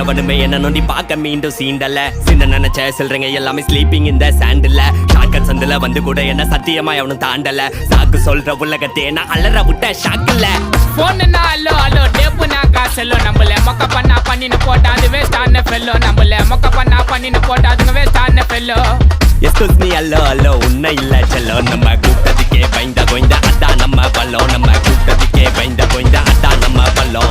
எவனுமே என்ன நோண்டி பார்க்க மீண்டும் சீண்டல சின்ன நினைச்ச சொல்றீங்க எல்லாமே ஸ்லீப்பிங் இந்த சாண்டில் ஷாக்கர் சந்தில வந்து கூட என்ன சத்தியமா எவனும் தாண்டல சாக்கு சொல்ற உலகத்தே நான் அலற விட்ட ஷாக்கில்ல போன்னா அல்லோ அல்லோ டேப்புனா காசல்லோ நம்மள மொக்க பண்ணா பண்ணின்னு போட்டா அது வேஸ்ட் ஆன ஃபெல்லோ நம்மள மொக்க பண்ணா பண்ணின்னு போட்டா அதுங்க வேஸ்ட் ஆன ஃபெல்லோ எஸ்கூஸ் மீ அல்லோ அல்லோ உன்னை இல்ல செல்லோ நம்ம கூட்டத்துக்கே பயந்த கோய்ந்த அதான் நம்ம பல்லோ நம்ம கூட்டத்துக்கே பயந்த கோய்ந்த அதான் நம்ம பல்லோ